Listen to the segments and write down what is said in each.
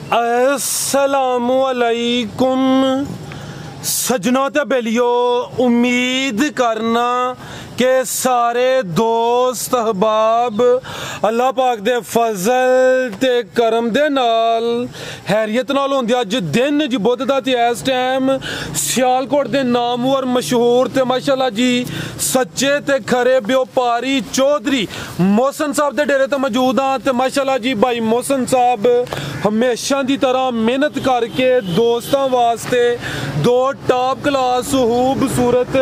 अस्सलामुअलैकुम सजनों ते बेलियो, उम्मीद करना के सारे दोस्त अहबाब अल्लाह पाक दे फजल ते करम दे नाल हैरियत नाल होंदे। अज दिन जी बुध दा ते इस टाइम सियालकोट दे नामवर मशहूर ते माशाअल्लाह जी सच्चे ते खरे व्यापारी चौधरी मोहसन साहब दे डेरे ते मौजूद हाँ। ते माशाअल्लाह जी भाई मोहसन साहब हमेशा दी तरह मेहनत करके दोस्तों वास्ते दो टॉप क्लास खूबसूरत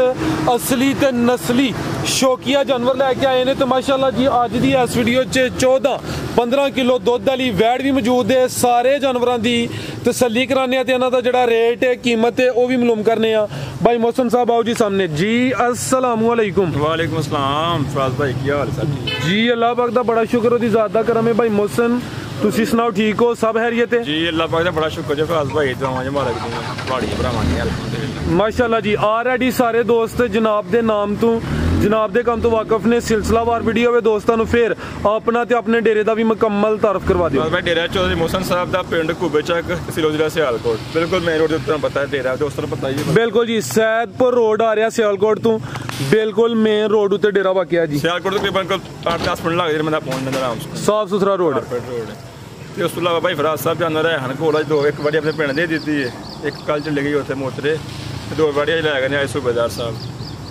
असली ते नस्ली शौकिया जानवर लैके आए ने। तो माशाअल्लाह जी अज दी इस वीडियो च 14-15 किलो दुध वाली वैड़ भी मौजूद है। सारे जानवरों की तसल्ली कराने ते इन्हां दा जिहड़ा रेट है कीमत है वह भी मालूम करने आ। भाई मोहसन साहब आओ जी सामने जी। अस्सलामुअलैकुम। वालेकुम अस्सलाम फराज भाई, की हाल है जी? अल्लाह पाक दा बड़ा शुक्र, ओदी ज़ात दा करम है। भाई मोहसन तुसी सुनाओ, ठीक हो? सब हैरियत है जी? अल्लाह पाक दा बड़ा शुक्र है फराज भाई, दुआवां ज मालक दी पहाड़ी भरावां दी अल्हम्दुलिल्लाह माशाअल्लाह जी। ऑलरेडी सारे दोस्त जनाब दे नाम तो जनाब दे काम तो वाकफ ने। सिलसिलावार वीडियो वे दोस्तों को फिर अपना ते अपने डेरे का भी मुकम्मल तारफ करवा दियो। मैं डेरा चौधरी मोहसन साहब दा पिंड कुबे चक तहसील जिला सियालकोट, बिल्कुल मेन रोड ते पता है डेरा दोस्तों को पता ही है। बिल्कुल जी, सैदपुर रोड आ रहा सियालकोट तो बिल्कुल मेन रोड उत्ते डेरा वाकया जी। सियालकोट तकरीबन 8-10 मिनट लगदे मैं पहुंचने दा आराम से। साफ सुथरा रोड ते उस तो इलावा भाई फराज साहब जानवर है हन कोल दो, एक बड़ी अपने पिंड दे दी है, एक कल चली गई उत्थे मोतरे, दो बड़ियां लै गए आए सूबेदार साहब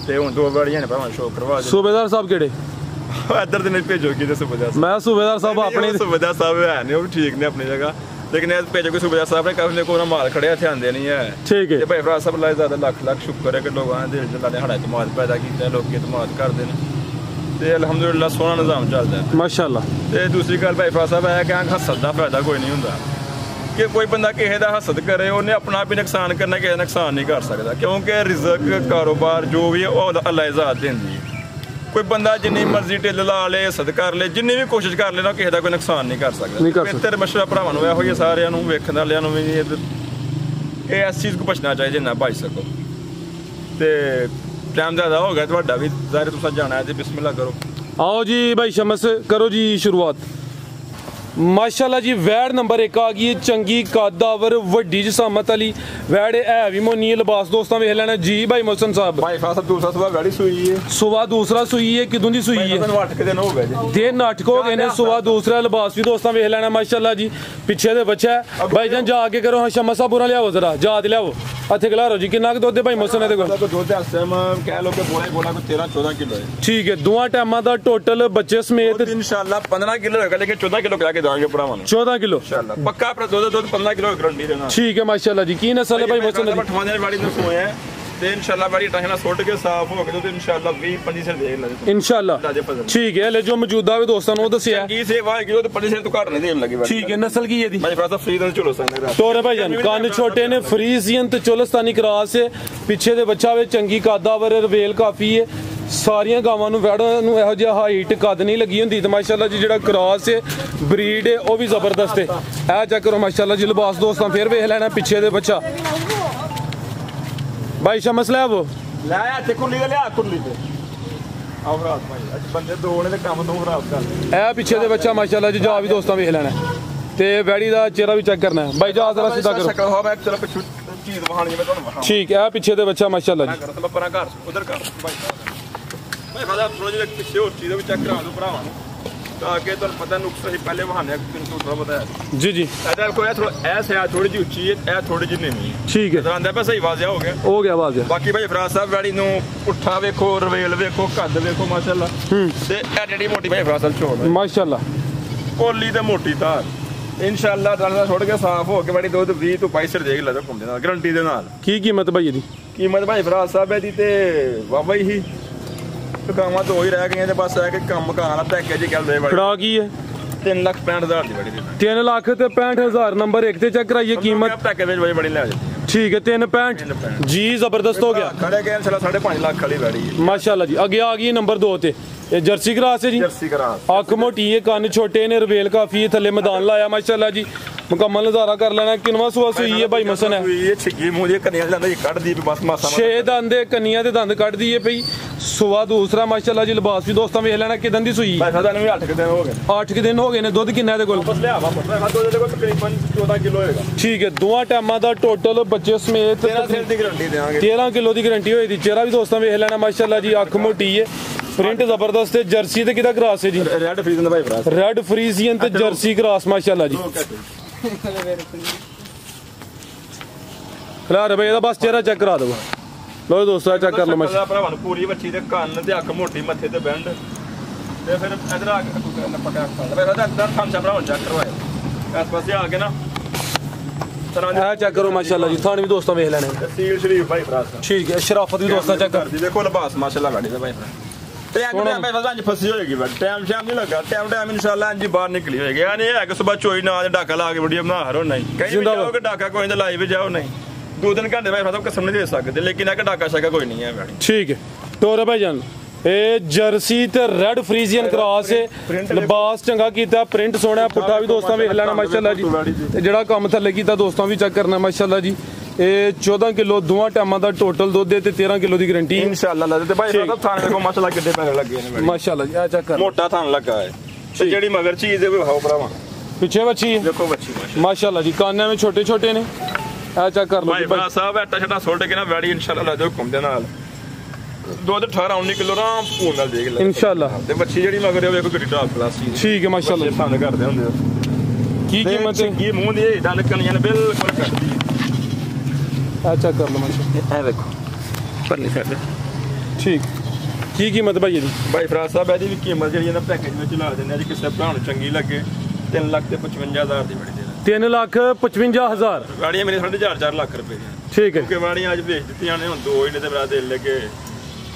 ते हुण दो बड़ियां ने भावें शो करवा दे। सूबेदार साहब केड़े? इधर दे नहीं भेजो कि सूबेदार साहब, मैं सूबेदार साहब अपने सूबेदार साहब है नहीं, वो भी ठीक ने अपनी जगह, लेकिन भेजो कि सूबेदार साहब ने कभी को माल खड़े हथे आंदे नहीं है। ठीक है भाई फराज साहब लाई ज्यादा लख शुक्र है कि लोगों ने दिल जलाने साढ़ा इतमाद पैदा किया, लोग इतमाद करते हैं ते अल्हम्दुलिल्लाह सोहना निजाम चलता है माशाअल्लाह। ते दूसरी गल भाई फराज साहब है कि हसद का फायदा कोई नहीं होंदा कि कोई बंदा किसी का हसद करे, उन्हें अपना भी नुकसान करना, किसी नुकसान नहीं कर सकता, क्योंकि रिजक कारोबार जो भी है वो अल्लाह ज़ात देंदी है। कोई बंदा जिन्नी मर्जी ढिल ला ले, हसद कर ले, जिन्नी भी कोशिश कर लेना, किसी का कोई नुकसान नहीं कर सकता। बेहतर मशवरा भरावां नूं इहो सारिआं नूं वेखण वालिआं नूं भी इस चीज़ को बचना चाहिए जिन्ना बच सको। ते टाइम ज़्यादा हो गया तुहाडा भी, ज़ाहिर तुसां जाना है, बिस्मिल्लाह करो। आओ जी भाई शमस करो जी शुरुआत। माशाअल्लाह जी वैड़ नंबर 1 आ गई है, चंगी कादावर वड्डी जसामत वाली वैड़ है भी मोनी है। लिबास दोस्तों वेख लेना जी। भाई मोहसन साहब भाई साहब दूसरा सुबह वैड़ी सूई है, सुबह दूसरा सूई है, किदों दी सूई है? 8 दिन हो गए जी, दिन 8 हो गए ने। सुबह दूसरा लिबास भी दोस्तों वेख लेना माशाअल्लाह जी। पीछे दे बच्चा है भाई जान, जाके करो हाँ शम्मा साहब पूरा लियाओ जरा, जात लियाओ हथे खिलारो जी। कितना दुध है भाई मोहसन दे कोल? दुध इस टाइम कह लो कि बोला 13-14 किलो है। ठीक है, दोवां टाइमां दा टोटल बच्चे समेत इंशाल्लाह 15 किलो होगा, लेकिन 14 किलो करा के देंगे भरावां नूं। 14 किलो इंशाल्लाह पक्का अपना दूध 15 किलो गारंटी देना। ठीक है माशाअल्लाह जी। की नस्ल है भाई मोहसन दी? ठवाने वाली तो सोए हैं ते इंशाल्लाह बड़ी टहना सुट के साफ हो के तो इंशाल्लाह 20-25 से दे लगे इंशाल्लाह। ठीक है, ले जो मौजूदा भी दोस्तों ने दसिया की से वाह किलो तो 25 से तो घट नहीं देन लगी। ठीक है, नस्ल की है दी? भाई फराज फ्री तो चलो सकने तोरे भाई जान कान छोटे ने, फ्रीजियन ते चोलस्तानी क्रॉस है, पीछे दे बच्चा वे चंगी कादावर रवेल काफी है। सारियां गावां नूं वैड़ां नूं इहो जिहा हाइट कद नहीं लगी हुंदी ते माशाअल्लाह जी जिहड़ा क्रॉस है ब्रीड है वो भी जबरदस्त है। ऐ चेक करो माशाअल्लाह जी। लिबास दोस्तां फिर वेख लेना पीछे दे बच्चा। भाई शमस लै वो ले आ ते कुल्ली ले आ कुल्ली ते आओ रात भाई आज बंदे दो ने ते काम तो रात कर। ऐ पीछे दे बच्चा माशाअल्लाह जी, जा भी दोस्तां वेख लेना ते वैड़ी दा चेहरा भी चेक करना है। भाई जा जरा सीधा करो। हो मैं चलो पिछु चीज वहानी मैं तुहानू वहां। ठीक है, पीछे दे बच्चा माशाअल्लाह जी। मैं परा घर उधर कर भाई फादा थोड़ा जिहा पीछे और चीज़ भी चेक करा दो भरावां नूं ताकि तुहानू पता नुक्स ही पहले वहाने थोड़ा पता है जी जी। ऐसा कोई थोड़ा ऐसे है, थोड़ी जी ऊंची है, ए थोड़ी जी नीवी है। ठीक है, आंदा पे सही वाजिया हो गया वाजिया। बाकी भाई फराज साहब वैड़ी नूं पुट्ठा वेखो, रवेल वेखो, कद वेखो माशाअल्लाह ते ए जेडी मोटी भाई फराज साहब छोड़ माशाअल्लाह कोली ते मोटी धार इंशाअल्लाह दाना छोड़ के साफ हो के बड़ी दूध 20 तो 22 देख ला तो घुमदे नाल गारंटी दे नाल। की कीमत भाई दी? कीमत भाई फराज साहब दी ते वावा ही कामा तो ही रह गई, बस है कि कम मकान पैकेज ही कहते हैं। खड़ा की है 3,65,000 दी बड़ी 3,65,000 नंबर 1 ते चेक कराइए कीमत पैकेज में बड़ी ले जाती। ठीक है 3,65 जी, जबरदस्त हो गया। खड़े गए 5.5 लाख खड़ी बैठी माशाअल्लाह जी। आगे आ गई नंबर 2 ते जर्सी क्रास है जी, जर्सी क्रास। अख मोटी है, कान छोटे ने, रवेल काफी है, थले मैदान लाया माशाअल्लाह जी। मुकम्मल नजारा कर लेना। किनवा सुबह सुई है भाई मसन है? 6 दंदे कन्निया दे दंद कट दिए पई ਸੁਆ ਦੂਸਰਾ ਮਾਸ਼ਾਅੱਲਾ ਜੀ ਲਿਬਾਸ ਵੀ ਦੋਸਤਾਂ ਵੇਖ ਲੈਣਾ ਕਿਦਾਂ ਦੀ ਸੂਈ ਭਾਈ ਸਾਹਿਬ ਨੂੰ 8 ਦਿਨ ਹੋ ਗਏ 8 ਦਿਨ ਹੋ ਗਏ ਨੇ ਦੁੱਧ ਕਿੰਨਾ ਇਹਦੇ ਕੋਲ ਬਸ ਲਿਆ ਵਾ ਦੁੱਧ ਦੇ ਕੋਲ ਤਕਰੀਬਨ 14 ਕਿਲੋ ਹੋਏਗਾ ਠੀਕ ਹੈ ਦੋਵਾਂ ਟਾਈਮਾਂ ਦਾ ਟੋਟਲ ਬੱਚੇ ਸਮੇਤ 13 ਦਿਨ ਦੀ ਗਾਰੰਟੀ ਦੇਵਾਂਗੇ 13 ਕਿਲੋ ਦੀ ਗਾਰੰਟੀ ਹੋਈ ਦੀ ਚਿਹਰਾ ਵੀ ਦੋਸਤਾਂ ਵੇਖ ਲੈਣਾ ਮਾਸ਼ਾਅੱਲਾ ਜੀ ਅੱਖ ਮੋਟੀ ਹੈ ਪ੍ਰਿੰਟ ਜ਼ਬਰਦਸਤ ਹੈ ਜਰਸੀ ਤੇ ਕਿਹਦਾ ਕਰਾਸ ਹੈ ਜੀ ਰੈਡ ਫਰੀਜ਼ਨ ਦਾ ਭਾਈ ਭਰਾ ਰੈਡ ਫਰੀਜ਼ੀਅਨ ਤੇ ਜਰਸੀ ਕਰਾਸ ਮਾਸ਼ਾਅੱਲਾ ਜੀ ਖਿਲਾਰ ਭਾਈ ਇਹਦਾ ਬਸ ਚਿਹਰਾ ਚੈੱਕ ਕਰਾ ਦਿਓ ਲੋ ਦੋਸਤੋ ਚੈੱਕ ਕਰ ਲਓ ਮਾਸ਼ਾਅੱਲਾ ਭਰਾਵਾਂ ਨੂੰ ਪੂਰੀ ਵੱਛੀ ਦੇ ਕੰਨ ਤੇ ਅੱਖ ਮੋਟੀ ਮੱਥੇ ਤੇ ਬੈਂਡ ਤੇ ਫਿਰ ਇਧਰ ਆ ਕੇ ਪਟਿਆ ਫਿਰ ਉਹਦਾ ਅੰਦਰ ਖਾਂਚਾ ਭਰਾਵਾਂ ਚੈੱਕ ਕਰਵਾਏ ਇਸ ਪਾਸੇ ਆ ਕੇ ਨਾ ਇਹ ਚੈੱਕ ਕਰੋ ਮਾਸ਼ਾਅੱਲਾ ਜੀ ਥਾਣ ਵੀ ਦੋਸਤਾਂ ਵੇਖ ਲੈਣੇ ਸੀਲ ਸ਼ਰੀਫ ਭਾਈ ਭਰਾ ਠੀਕ ਹੈ ਸ਼ਰਾਫਤ ਵੀ ਦੋਸਤਾਂ ਚੈੱਕ ਕਰ ਦੇਖੋ ਲਿਬਾਸ ਮਾਸ਼ਾਅੱਲਾ ਗਾੜੀ ਦਾ ਭਾਈ ਭਰਾ ਤੇ ਅੰਦਰ ਭਾਈ ਭਰਾ ਫਸੀ ਹੋਏਗੀ ਬਟ ਟਾਈਮ ਸ਼ਾਮ ਨਹੀਂ ਲੱਗਾ ਟਾਈਮ ਇਨਸ਼ਾਅੱਲਾ ਇੰਜ ਬਾਹਰ ਨਿਕਲੀ ਹੋਏਗੀ ਆ ਨਹੀਂ ਹੈ ਕਿ ਸਵੇਰ ਚੋਈ ਨਾਲ ਡਾਕਾ ਲਾ ਕੇ ਵੀਡੀਓ ਬਣਾ ਹਰੋ ਨਹੀਂ ਕਈ ਜਾਓਗੇ ਡਾਕਾ ਕੋਈ ਨਾ ਲਾਈਵ ਜਾਓ ਨਹੀਂ 2 ਘੰਟੇ ਭਾਈ ਭਰਾ ਕਸਮ ਨਹੀਂ ਦੇ ਸਕਦੇ ਲੇਕਿਨ ਇਹ ਡਾਕਾ ਸ਼ਾਕਾ ਕੋਈ ਨਹੀਂ ਹੈ ਗਾੜੀ ਠੀਕ ਹੈ ਤੋਰੇ ਭਾਈ ਜਾਨ ਇਹ ਜਰਸੀ ਤੇ ਰੈਡ ਫਰੀਜ਼ੀਅਨ ਕਰਾਸ ਹੈ ਲਿਬਾਸ ਚੰਗਾ ਕੀਤਾ ਪ੍ਰਿੰਟ ਸੋਹਣਾ ਪੁੱਠਾ ਵੀ ਦੋਸਤਾਂ ਵੇਖ ਲੈਣਾ ਮਾਸ਼ਾਅੱਲਾ ਜੀ ਤੇ ਜਿਹੜਾ ਕੰਮ ਥੱਲੇ ਕੀਤਾ ਦੋਸਤਾਂ ਵੀ ਚੈੱਕ ਕਰਨਾ ਮਾਸ਼ਾਅੱਲਾ ਜੀ ਇਹ 14 ਕਿਲੋ ਦੋਵਾਂ ਟਾਈਮਾਂ ਦਾ ਟੋਟਲ ਦੁੱਧ ਤੇ 13 ਕਿਲੋ ਦੀ ਗਾਰੰਟੀ ਇਨਸ਼ਾਅੱਲਾ ਲੱਗੇ ਤੇ ਭਾਈ ਸਾਹਿਬ ਥਾਣੇ ਦੇਖੋ ਮਾਸ਼ਾਅੱਲਾ ਕਿੱਡੇ ਪੈਸੇ ਲੱਗੇ ਨੇ ਮਾਸ਼ਾਅੱਲਾ ਜੀ ਆ ਚੈੱਕ ਕਰ ਮੋਟਾ ਥਾਣ ਲੱਗਾ ਹੈ ਤੇ ਜਿਹੜੀ ਮਗਰ ਚੀਜ਼ ਦੇ ਵਿਖਾਓ ਭਰਾਵਾਂ ਪਿੱਛੇ ਬੱਚੀ ਦੇਖੋ ਬੱਚੀ ਮਾਸ਼ਾਅੱਲਾ ਜੀ ਕਾਨਾਂ ਵਿੱਚ ਛੋਟੇ ਛੋਟੇ ਨੇ ਆ ਚੈੱਕ ਕਰ ਲਓ ਭਾਈ ਭਰਾ ਸਾਹਿਬ ਐਟਾ ਛਟਾ ਸੁੱਟ ਕੇ ਨਾ ਵੈੜੀ ਇਨਸ਼ਾਅੱਲਾ ਲਾ ਦਿਓ ਹੁਕਮ ਦੇ ਨਾਲ ਦੁੱਧ 18 19 ਕਿਲੋ ਆਰਾਮ ਪੂਨ ਨਾਲ ਦੇਖ ਲੈ ਇਨਸ਼ਾਅੱਲਾ ਤੇ ਬੱਚੀ ਜਿਹੜੀ ਮਗਰ ਵੇਖੋ ਕਿੱਡੀ ਟਾਪ ਕਲਾਸ ਚੀਜ਼ ਠੀਕ ਹੈ ਮਾਸ਼ਾਅੱਲਾ ਪਸੰਦ ਕਰਦੇ ਹੁੰਦੇ ਕੀ ਕੀਮਤ ਹੈ ਕੀ ਮੂੰਹ ਦੀ ਦੰਦ ਕਣੀਆਂ ਨੇ ਬਿਲਕੁਲ ਕੱਟਦੀ ਆ ਚੈੱਕ ਕਰ ਲਓ ਮਾਸ਼ਾਅੱਲਾ ਇਹ ਵੇਖੋ ਪਰਲੀ ਸਾਈਡ ਠੀਕ ਕੀ ਕੀਮਤ ਭਾਈ ਇਹਦੀ ਭਾਈ ਫਰਾਜ਼ ਸਾਹਿਬ ਇਹਦੀ ਵੀ ਕੀਮਤ ਜਿਹੜੀ ਇਹਨਾਂ ਪੈਕੇਜ ਵਿੱਚ ਲਾ ਦਿੰਦੇ ਆ ਜੀ ਕਿਸੇ ਭਰਾ ਨੂੰ ਚੰਗੀ ਲੱਗੇ 3,55,000 ਦੀ ਬੜੀ ਦੇ 3,55,000 ਗਾੜੀਆਂ ਮੇਰੇ 4.5 ਲੱਖ ਰੁਪਏ ਦੀਆਂ ਠੀਕ ਹੈ ਕਿਉਂਕਿ ਵਾੜੀਆਂ ਅੱਜ ਵੇਚ ਦਿੱਤੀਆਂ ਨੇ ਹੁਣ 2 ਹੀ ਨੇ ਤੇ ਬਰਾ ਦੇ ਲੱਗੇ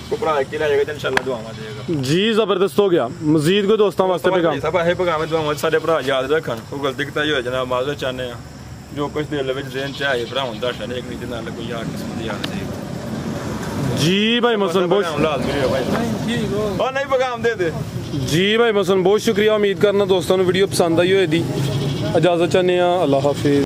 ਕੋ ਭਰਾ ਕੇ ਲੈ ਜਾਏਗਾ ਤੇ ਇਨਸ਼ਾਅੱਲਾ ਦੁਆਵਾਂ ਦੇਗਾ ਜੀ ਜ਼ਬਰਦਸਤ ਹੋ ਗਿਆ ਮਜ਼ੀਦ ਕੋਈ ਦੋਸਤਾਂ ਵਾਸਤੇ ਪੈਗਾਮ ਸਭ ਇਹ ਪੈਗਾਮ ਦੁਆਵਾਂ ਸਾਡੇ ਭਰਾ ਯਾਦ ਰੱਖਣ ਕੋਈ ਗਲਤੀ ਕਿਤਾਈ ਹੋਏ ਜਨਾਬ ਮਾਜ਼ਰਤ ਚਾਹਨੇ ਆ ਜੋ ਕੁਝ ਦਿਲ ਵਿੱਚ ਦੇਣ ਚਾਹੇ ਭਰਾਵਾਂ ਦਾ ਸ਼ਾਨ ਇੱਕ ਨਹੀਂ ਨਾਲ ਕੋਈ ਯਾਰ ਕਿਸਮ ਦੀ ਯਾਦ ਦੇ ਜੀ ਭਾਈ ਮਸਨ ਬਹੁਤ ਉਹ ਨਹੀਂ ਪੈਗਾਮ ਦੇ ਦੇ ਜੀ ਭਾਈ ਮਸਨ ਬਹੁਤ ਸ਼ੁਕਰੀਆ ਉਮੀਦ ਕਰਨਾ ਦੋਸਤਾਂ ਨੂੰ ਵੀਡੀਓ ਪਸੰਦ ਆਈ ਹੋਏਗੀ ਇਜਾਜ਼ਤ ਚਾਹੁੰਦੇ ਆ ਅੱਲਾਹ ਹਾਫਿਜ਼।